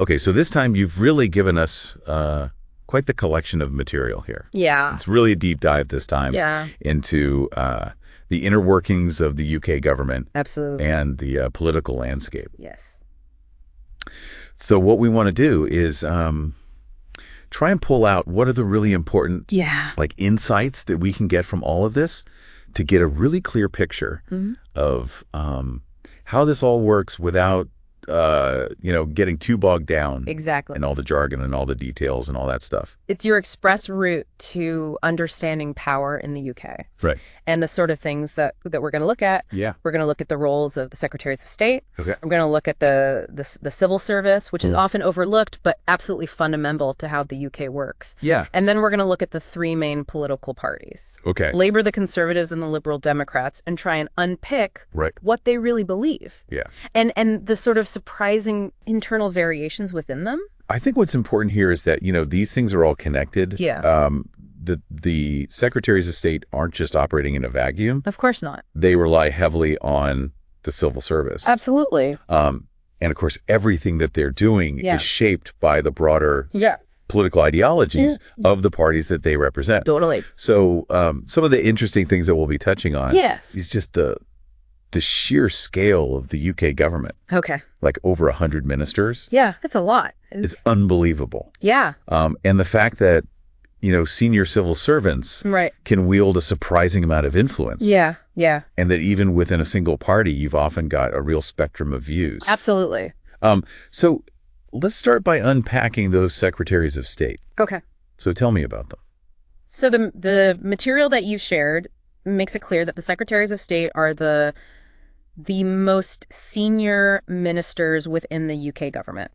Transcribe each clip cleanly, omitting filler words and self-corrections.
Okay, so this time you've really given us quite the collection of material here. Yeah. It's really a deep dive this time into the inner workings of the UK government. Absolutely. And the political landscape. Yes. So what we want to do is try and pull out what are the really important like insights that we can get from all of this to get a really clear picture of how this all works without getting too bogged down in all the jargon and all the details and all that stuff. It's your express route to understanding power in the UK. Right. And the sort of things that we're going to look at. Yeah. We're going to look at the roles of the Secretaries of State. Okay. I'm going to look at the civil service, which is often overlooked, but absolutely fundamental to how the UK works. Yeah. And then we're going to look at the three main political parties. Okay. Labour, the Conservatives, and the Liberal Democrats, and try and unpick what they really believe. Yeah. And the sort of surprising internal variations within them. I think what's important here is that, these things are all connected. Yeah. The Secretaries of State aren't just operating in a vacuum. Of course not. They rely heavily on the civil service. Absolutely. And of course, everything that they're doing is shaped by the broader political ideologies of the parties that they represent. Totally. So some of the interesting things that we'll be touching on is just the sheer scale of the UK government. Okay. Like over 100 ministers. Yeah, that's a lot. It's unbelievable. Yeah. And the fact that, senior civil servants can wield a surprising amount of influence. Yeah, yeah. And that even within a single party, you've often got a real spectrum of views. Absolutely. So let's start by unpacking those Secretaries of State. Okay. So tell me about them. So the material that you shared makes it clear that the Secretaries of State are the most senior ministers within the UK government.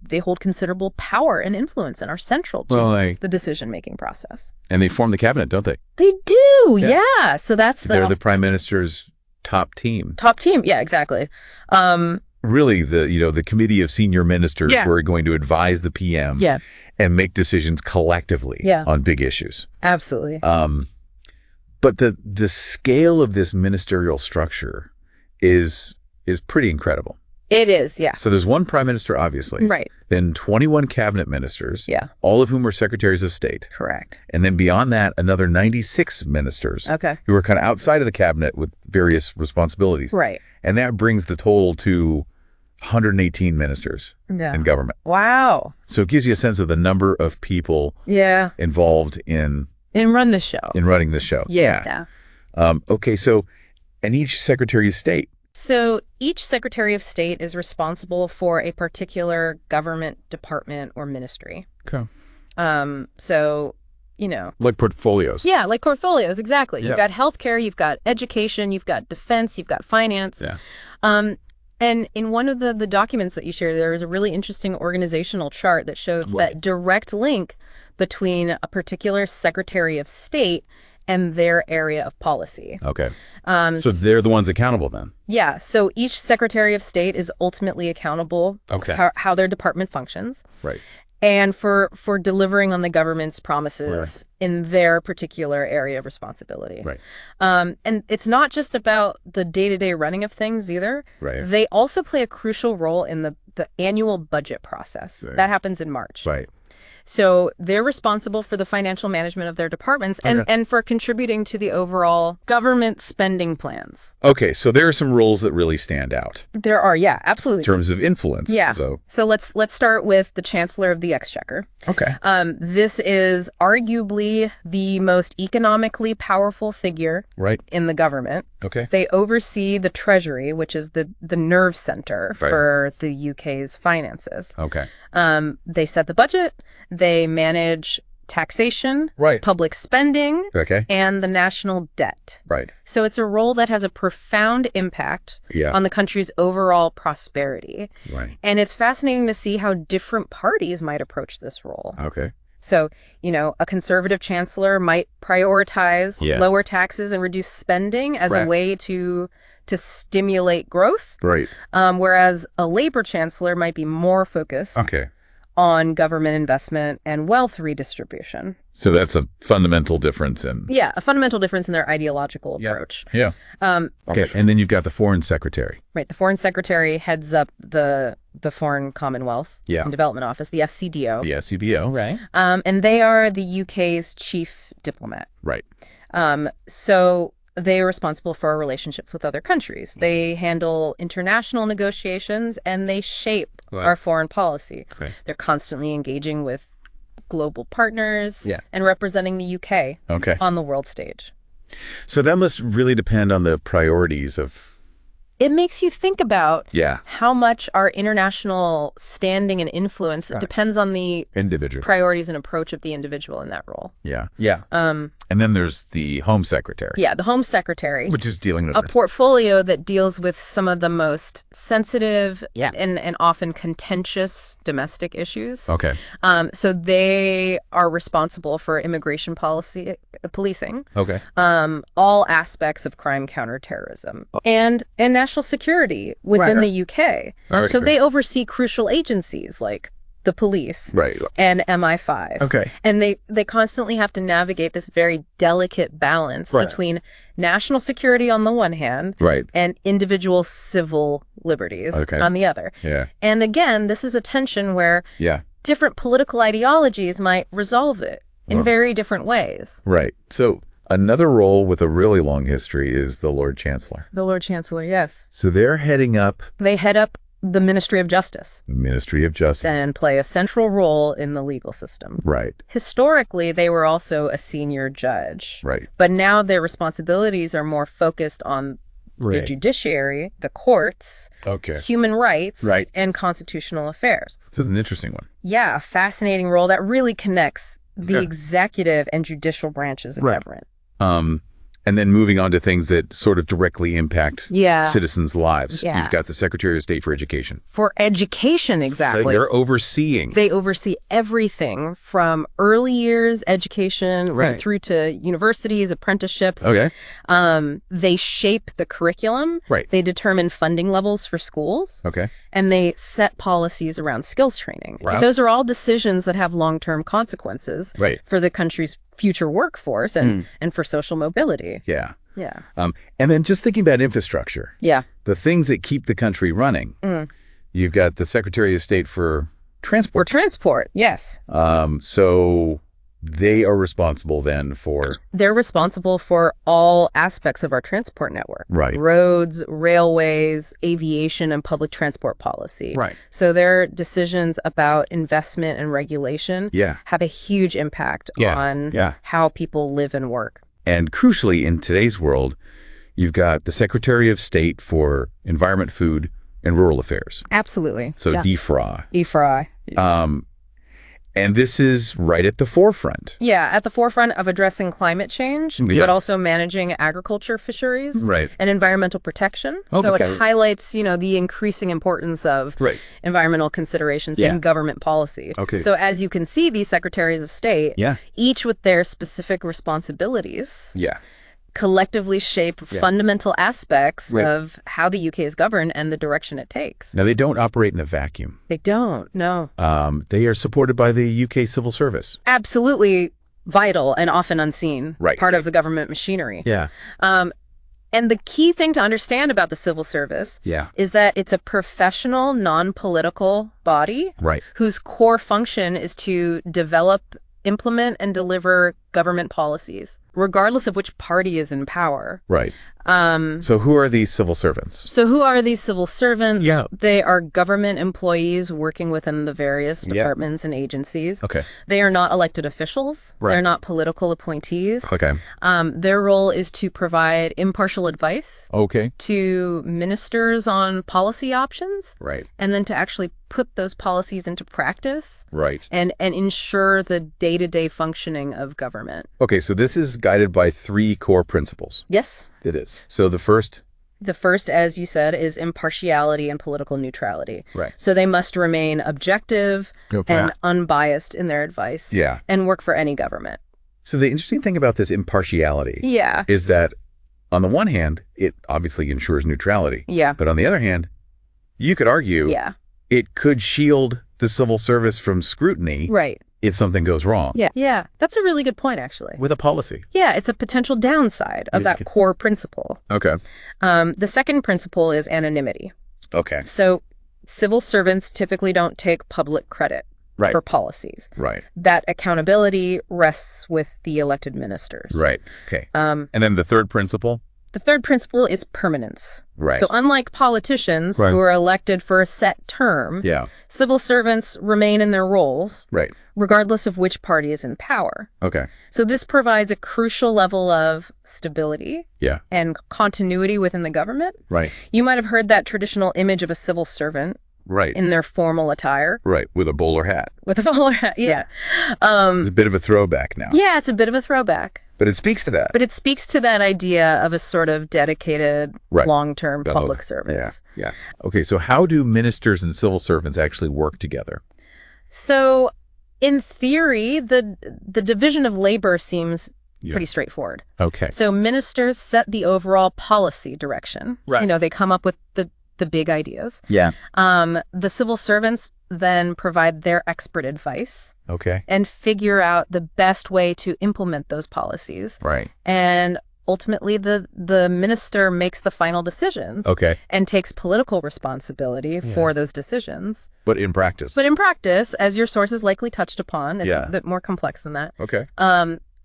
They hold considerable power and influence and are central to the decision-making process. And they form the cabinet, don't they? They do, yeah. So they're the Prime Minister's top team. Top team, yeah, exactly. Really, the committee of senior ministers who are going to advise the PM and make decisions collectively on big issues. Absolutely. But the scale of this ministerial structure is pretty incredible. It is, yeah. So there's one prime minister, obviously. Right. Then 21 cabinet ministers. Yeah. All of whom are secretaries of state. Correct. And then beyond that, another 96 ministers. Okay. Who are kind of outside of the cabinet with various responsibilities. Right. And that brings the total to 118 ministers in government. Wow. So it gives you a sense of the number of people involved in running this show. Yeah. Okay, so, and each Secretary of State. So each Secretary of State is responsible for a particular government department or ministry. Okay. So, like portfolios. Yeah, like portfolios, exactly. Yeah. You've got healthcare, you've got education, you've got defense, you've got finance. Yeah. And in one of the documents that you shared, there was a really interesting organizational chart that showed that direct link between a particular Secretary of State and their area of policy. Okay. So they're the ones accountable then? Yeah. So each Secretary of State is ultimately accountable for how their department functions. Right. And for delivering on the government's promises in their particular area of responsibility. Right. And it's not just about the day-to-day running of things either. Right. They also play a crucial role in the annual budget process. Right. That happens in March. Right. So they're responsible for the financial management of their departments and for contributing to the overall government spending plans. Okay, so there are some roles that really stand out. There are, yeah, absolutely. In terms of influence. Yeah. So let's start with the Chancellor of the Exchequer. Okay. This is arguably the most economically powerful figure in the government. Okay. They oversee the Treasury, which is the nerve center for the UK's finances. Okay. They set the budget. They manage taxation, public spending, and the national debt. Right. So it's a role that has a profound impact on the country's overall prosperity. Right. And it's fascinating to see how different parties might approach this role. Okay. So, a conservative chancellor might prioritize lower taxes and reduce spending as a way to stimulate growth. Right. Whereas a Labour chancellor might be more focused on government investment and wealth redistribution. So that's a fundamental difference Yeah, a fundamental difference in their ideological approach. Yeah. Okay, and then you've got the foreign secretary. Right, the foreign secretary heads up the Foreign Commonwealth and Development Office, the FCDO. The FCDO. Right. And they are the UK's chief diplomat. Right. So they are responsible for our relationships with other countries. They handle international negotiations and they shape our foreign policy. Okay. They're constantly engaging with global partners and representing the UK on the world stage. So that must really depend on the priorities of... It makes you think about how much our international standing and influence depends on the individual priorities and approach of the individual in that role. Yeah. And then there's the Home Secretary. Yeah, the Home Secretary. Which is dealing with a portfolio that deals with some of the most sensitive and often contentious domestic issues. Okay. So they are responsible for immigration policy, policing. Okay. All aspects of crime counterterrorism and national security within the UK. So they oversee crucial agencies like the police and MI5. Okay. And they constantly have to navigate this very delicate balance between national security on the one hand and individual civil liberties on the other. Yeah. And again, this is a tension where different political ideologies might resolve it in very different ways. Right. So another role with a really long history is the Lord Chancellor. The Lord Chancellor, yes. So they're heading up... They head up the Ministry of Justice. Ministry of Justice. And play a central role in the legal system. Right. Historically, they were also a senior judge. Right. But now their responsibilities are more focused on the judiciary, the courts, human rights, and constitutional affairs. So it's an interesting one. Yeah, a fascinating role that really connects the executive and judicial branches of government. And then moving on to things that sort of directly impact citizens' lives. Yeah. You've got the Secretary of State for Education. For education, exactly. So they're overseeing. They oversee everything from early years education right through to universities, apprenticeships. Okay. They shape the curriculum. Right. They determine funding levels for schools. Okay. And they set policies around skills training. Wow. Those are all decisions that have long-term consequences for the country's future workforce and for social mobility. Yeah. Yeah. And then just thinking about infrastructure. Yeah. The things that keep the country running. You've got the Secretary of State for Transport. For transport, yes. So they are responsible then for... They're responsible for all aspects of our transport network. Right. Roads, railways, aviation, and public transport policy. Right. So their decisions about investment and regulation have a huge impact on how people live and work. And crucially, in today's world, you've got the Secretary of State for Environment, Food, and Rural Affairs. Absolutely. So DFRA. DFRA. And this is right at the forefront. Yeah, at the forefront of addressing climate change, but also managing agriculture, fisheries, and environmental protection. So it highlights, the increasing importance of environmental considerations in government policy. So as you can see, these secretaries of state, each with their specific responsibilities, collectively shape fundamental aspects of how the UK is governed and the direction it takes. Now, they don't operate in a vacuum. They don't, no. They are supported by the UK Civil Service. Absolutely vital and often unseen. Part of the government machinery. Yeah. And the key thing to understand about the civil service is that it's a professional, non-political body whose core function is to develop, implement, and deliver government policies, regardless of which party is in power. Right. So who are these civil servants? So who are these civil servants? They are government employees working within the various departments and agencies. Okay. They are not elected officials. They're not political appointees. Okay. Their role is to provide impartial advice to ministers on policy options. Right. And then to actually put those policies into practice. Right. And ensure the day-to-day functioning of government. Okay, so this is guided by 3 core principles. Yes. It is. So the first? The first, as you said, is impartiality and political neutrality. Right. So they must remain objective and unbiased in their advice and work for any government. So the interesting thing about this impartiality is that on the one hand, it obviously ensures neutrality. Yeah. But on the other hand, you could argue it could shield the civil service from scrutiny if something goes wrong. Yeah. That's a really good point, actually. With a policy. Yeah, it's a potential downside of that core principle. Okay. The second principle is anonymity. Okay. So civil servants typically don't take public credit for policies. Right. That accountability rests with the elected ministers. Right. Okay. And then the third principle? The third principle is permanence. Right. So unlike politicians who are elected for a set term, civil servants remain in their roles regardless of which party is in power. Okay. So this provides a crucial level of stability and continuity within the government. Right. You might have heard that traditional image of a civil servant in their formal attire. Right, with a bowler hat. With a bowler hat, yeah. It's a bit of a throwback now. Yeah, it's a bit of a throwback. But it speaks to that. But it speaks to that idea of a sort of dedicated, long-term public service. Yeah. Okay, so how do ministers and civil servants actually work together? So, in theory, the division of labor seems pretty straightforward. Okay. So ministers set the overall policy direction. Right. You know, they come up with the big ideas. Yeah. The civil servants then provide their expert advice. Okay. And figure out the best way to implement those policies. Right. And ultimately, the minister makes the final decisions. Okay. And takes political responsibility for those decisions. But in practice? But in practice, as your sources likely touched upon, it's a bit more complex than that. Okay.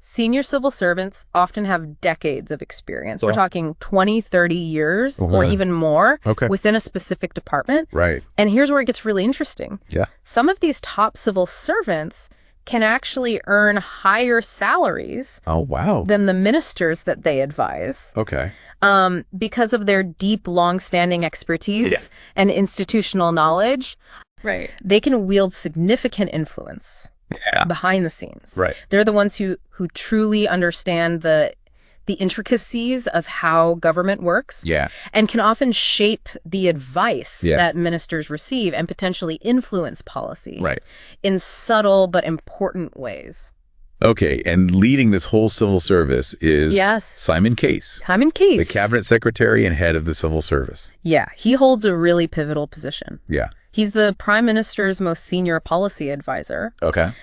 Senior civil servants often have decades of experience. We're talking 20, 30 years or even more within a specific department. Right. And here's where it gets really interesting. Yeah. Some of these top civil servants can actually earn higher salaries than the ministers that they advise. Okay. Because of their deep, long-standing expertise and institutional knowledge. Right. They can wield significant influence. Behind the scenes. Right. They're the ones who truly understand the intricacies of how government works. Yeah. And can often shape the advice that ministers receive and potentially influence policy. In subtle but important ways. Okay, and leading this whole civil service is Simon Case. Simon Case. The cabinet secretary and head of the civil service. Yeah, he holds a really pivotal position. Yeah. He's the prime minister's most senior policy advisor. Okay.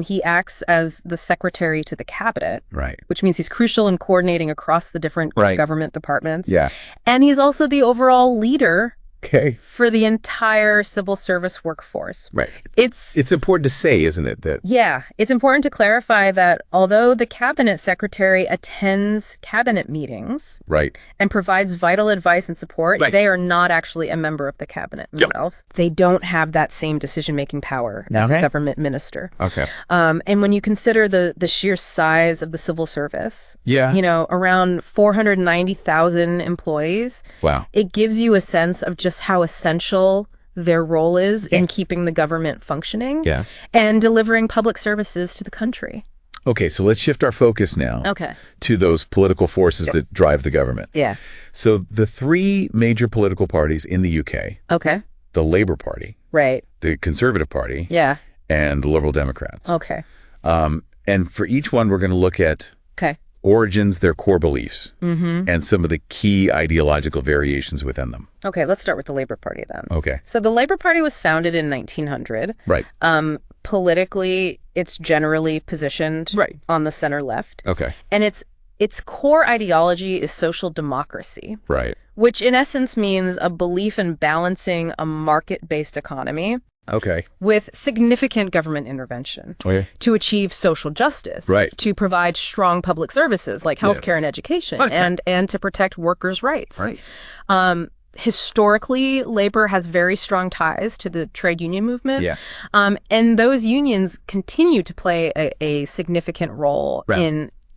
He acts as the secretary to the cabinet. Right. Which means he's crucial in coordinating across the different government departments. Yeah. And he's also the overall leader Okay. For the entire civil service workforce. Right. It's important to say, isn't it? That yeah, it's important to clarify that although the cabinet secretary attends cabinet meetings right. and provides vital advice and support, right. they are not actually a member of the cabinet themselves. Yep. They don't have that same decision-making power as a government minister. Okay. And when you consider the sheer size of the civil service, yeah, you know, around 490,000 employees, wow, it gives you a sense of just how essential their role is in keeping the government functioning and delivering public services to the country. Okay, so let's shift our focus now to those political forces that drive the government. Yeah. So the three major political parties in the UK, the Labour Party, right, the Conservative Party, and the Liberal Democrats. Okay. And for each one, we're going to look at origins, their core beliefs, and some of the key ideological variations within them. Okay, let's start with the Labour Party then. Okay. So the Labour Party was founded in 1900. Right. Politically, it's generally positioned on the center left. Okay. And its core ideology is social democracy. Right. Which in essence means a belief in balancing a market-based economy with significant government intervention to achieve social justice, to provide strong public services like healthcare and education, and to protect workers' rights. Right. Historically, labor has very strong ties to the trade union movement, and those unions continue to play a significant role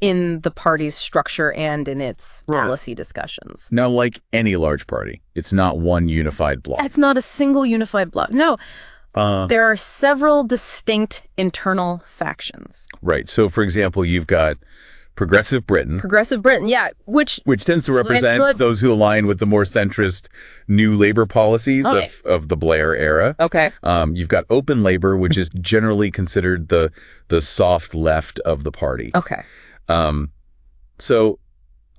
in the party's structure and in its policy discussions. Now, like any large party, it's not one unified bloc. It's not a single unified bloc. No. There are several distinct internal factions. Right. So, for example, you've got Progressive Britain. Progressive Britain, yeah. Which tends to represent those who align with the more centrist new labor policies of the Blair era. Okay. You've got Open Labour, which is generally considered the soft left of the party. Okay. So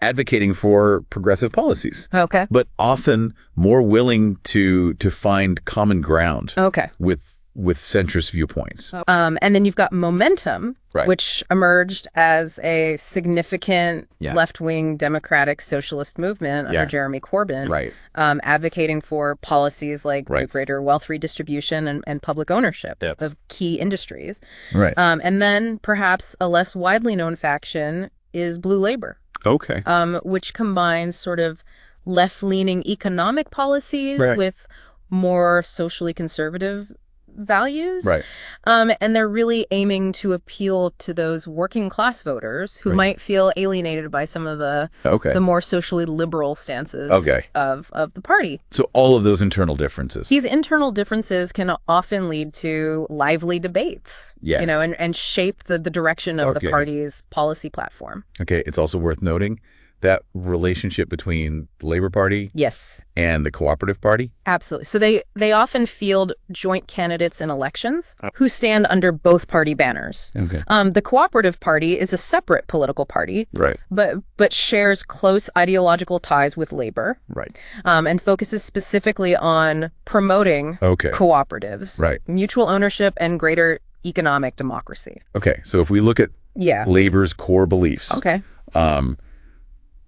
advocating for progressive policies. Okay. But often more willing to find common ground. Okay. With with centrist viewpoints. And then you've got Momentum, Right. which emerged as a significant Yeah. left-wing democratic socialist movement under Yeah. Jeremy Corbyn, Right. advocating for policies like Right. greater wealth redistribution and public ownership Yes. of key industries. Right. And then perhaps a less widely known faction is Blue Labor, Okay. which combines sort of left-leaning economic policies Right. with more socially conservative values. Right. And they're really aiming to appeal to those working class voters who Right. might feel alienated by some of the Okay. more socially liberal stances Okay. of the party. So all of those internal differences. These internal differences can often lead to lively debates, Yes. and shape the direction of the Okay. party's policy platform. Okay. It's also worth noting that relationship between the Labor Party Yes, and the Cooperative Party. absolutely. So they often field joint candidates in elections who stand under both party banners. Okay. The Cooperative Party is a separate political party, Right. but shares close ideological ties with labor, Right. and focuses specifically on promoting Okay. cooperatives, Right. mutual ownership, and greater economic democracy. Okay. So if we look at Yeah. Labor's core beliefs, Okay.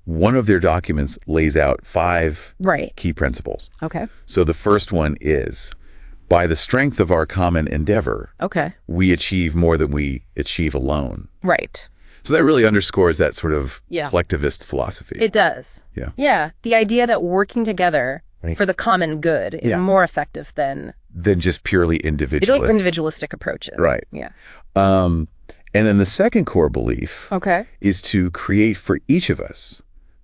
one of their documents lays out 5 Right. key principles. Okay. So the first one is, by the strength of our common endeavor, Okay. we achieve more than we achieve alone. Right. So that really underscores that sort of Yeah. collectivist philosophy. It does. Yeah. Yeah. The idea that working together Right. for the common good is Yeah. more effective than Than just purely individualist. individualistic approaches. Right. Yeah. And then the second core belief Okay. is to create for each of us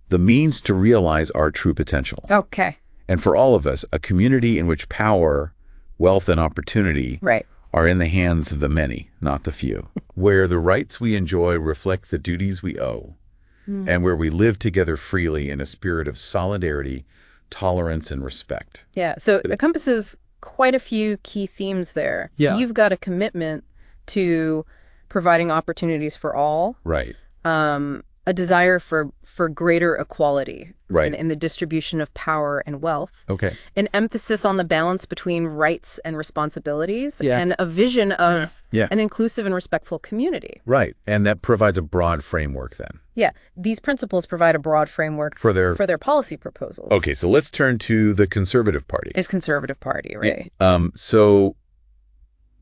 the means to realize our true potential. Okay. And for all of us, a community in which power, wealth, and opportunity Right. are in the hands of the many, not the few, where the rights we enjoy reflect the duties we owe, and where we live together freely in a spirit of solidarity, tolerance, and respect. Yeah. So it encompasses quite a few key themes there. Yeah. You've got a commitment to providing opportunities for all, Right. a desire for greater equality Right. in the distribution of power and wealth, Okay. an emphasis on the balance between rights and responsibilities, Yeah. and a vision of Yeah. an inclusive and respectful community. Right. And that provides a broad framework then Yeah. These principles provide a broad framework for their... for their policy proposals. Okay, so let's turn to the Conservative Party. Is Conservative Party, right? So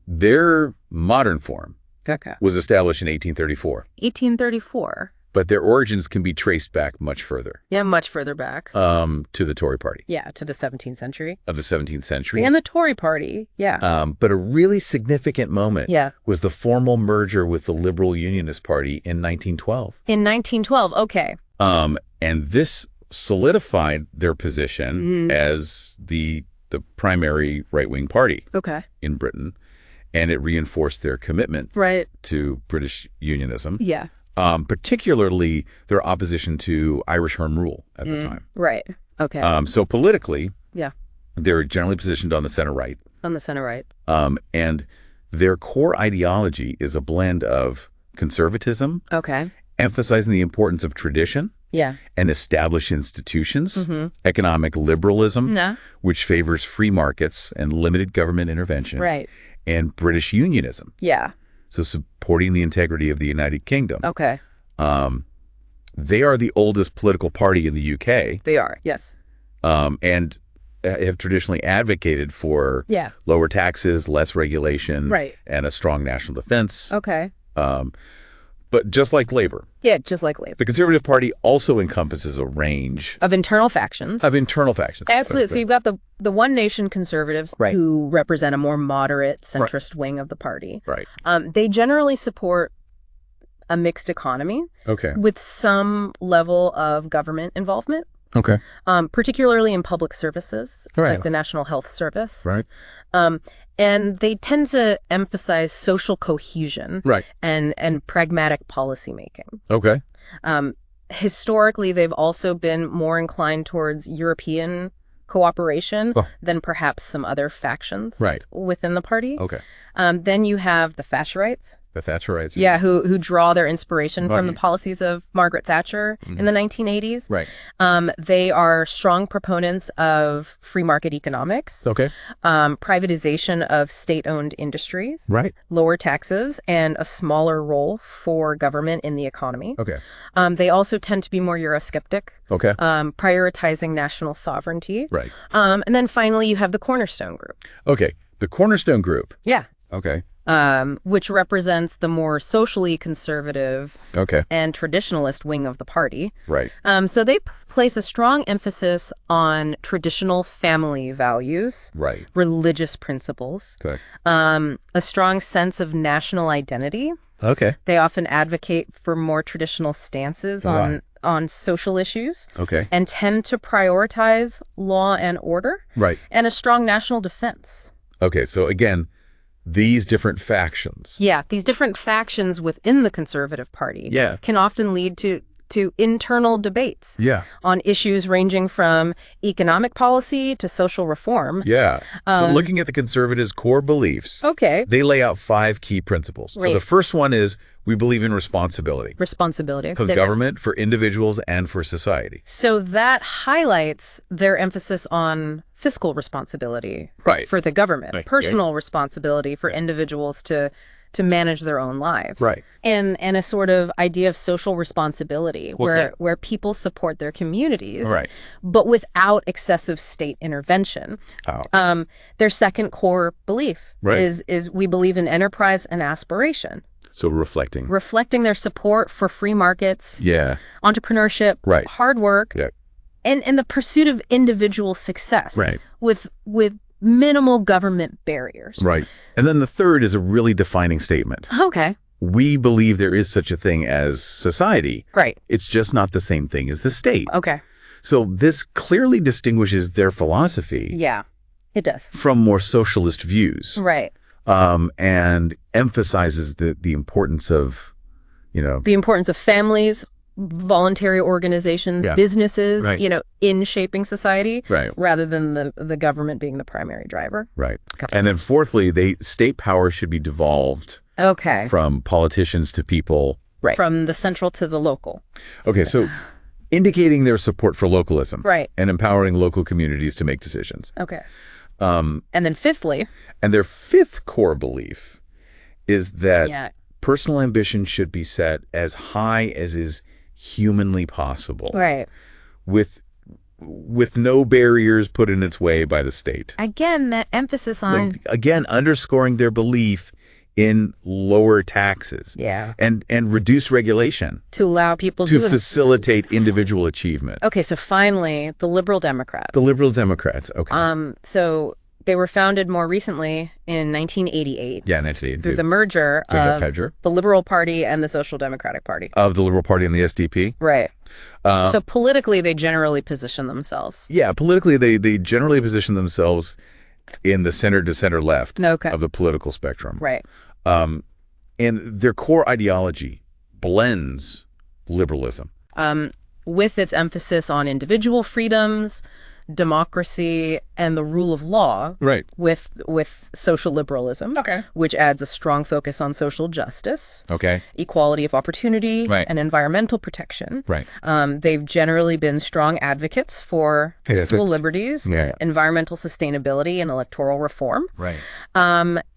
their modern form Okay. was established in 1834, 1834. but their origins can be traced back much further, Yeah, much further back. to the Tory Party Yeah, to the 17th century. of the 17th century. And the Tory Party, yeah. But a really significant moment Yeah. was the formal merger with the Liberal Unionist Party in 1912. In 1912, okay. And this solidified their position Mhm. as the primary right-wing party Okay. in Britain, and it reinforced their commitment Right. to British unionism, Yeah. particularly their opposition to Irish Home Rule at the time. Right. Okay. So politically, Yeah. they're generally positioned on the center right, On the center right. and their core ideology is a blend of conservatism, Okay. emphasizing the importance of tradition Yeah. and established institutions, Mm-hmm. economic liberalism, Yeah. which favors free markets and limited government intervention, Right. and British unionism, Yeah. so supporting the integrity of the United Kingdom. Okay. They are the oldest political party in the UK, They are. Yes. and have traditionally advocated for Yeah. lower taxes, less regulation, Right. and a strong national defense. Okay. But just like Labor, Yeah, just like Labor. the Conservative Party also encompasses a range Of internal factions. of internal factions. Absolutely. So you've got the One Nation conservatives Right. who represent a more moderate centrist wing of the party. Right. They generally support a mixed economy Okay. with some level of government involvement, Okay. particularly in public services, Right. like the National Health Service. Right. And they tend to emphasize social cohesion Right. and pragmatic policymaking. Okay. Historically, they've also been more inclined towards European cooperation Oh. than perhaps some other factions Right. within the party. Okay. Then you have the Thatcherites, The Thatcherites. Yeah, who draw their inspiration from the policies of Margaret Thatcher in the 1980s. Right. They are strong proponents of free market economics. Okay. Privatization of state-owned industries. Right. Lower taxes, and a smaller role for government in the economy. Okay. They also tend to be more Eurosceptic. Okay. Prioritizing national sovereignty. Right. And then finally, you have the Cornerstone Group. Okay. The Cornerstone Group. Yeah. Okay. Which represents the more socially conservative and traditionalist wing of the party. Right. So they place a strong emphasis on traditional family values, right, religious principles, a strong sense of national identity. Okay. They often advocate for more traditional stances on social issues. Okay. And tend to prioritize law and order. Right. And a strong national defense. Okay. So again, these different factions. Yeah, these different factions within the Conservative Party can often lead to internal debates on issues ranging from economic policy to social reform. Yeah. So looking at the Conservatives' core beliefs, they lay out 5 key principles. Right. So the first one is we believe in responsibility. Responsibility. For government, for individuals, and for society. So that highlights their emphasis on fiscal responsibility for the government, personal responsibility for individuals to manage their own lives. Right. And a sort of idea of social responsibility where people support their communities, but without excessive state intervention. Their second core belief is we believe in enterprise and aspiration. So reflecting their support for free markets, entrepreneurship, hard work, and the pursuit of individual success with minimal government barriers. Right. And then the third is a really defining statement. Okay. We believe there is such a thing as society. Right. It's just not the same thing as the state. Okay. So this clearly distinguishes their philosophy. Yeah, it does. From more socialist views. Right. And emphasizes the importance of, the importance of families, voluntary organizations, businesses, in shaping society, rather than the government being the primary driver. Right. And then fourthly, state power should be devolved from politicians to people. Right. From the central to the local. Okay, so indicating their support for localism. Right. And empowering local communities to make decisions. Okay. And then fifthly. And their fifth core belief is that personal ambition should be set as high as is humanly possible. Right. With no barriers put in its way by the state. Again, that emphasis on... Again, underscoring their belief in lower taxes. Yeah. And reduce regulation. To allow people to facilitate individual achievement. Okay, so finally, the Liberal Democrats. The Liberal Democrats, okay. So they were founded more recently in 1988. Yeah, 1988. Through the merger of the Liberal Party and the Social Democratic Party. Of the Liberal Party and the SDP? Right. So politically, they generally position themselves. Yeah, politically, they generally position themselves in the center to center left of the political spectrum. Right. And their core ideology blends liberalism. With its emphasis on individual freedoms, democracy, and the rule of law. Right. With social liberalism. Okay. Which adds a strong focus on social justice. Okay. Equality of opportunity. Right. And environmental protection. Right. They've generally been strong advocates for civil liberties, environmental sustainability, and electoral reform. Right.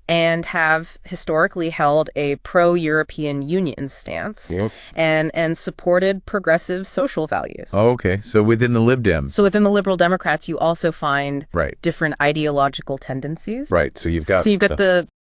And have historically held a pro-European Union stance and supported progressive social values. Oh, okay. So within the Lib Dems. So within the Liberal Democrats, you also find different ideological tendencies. Right. So you've got the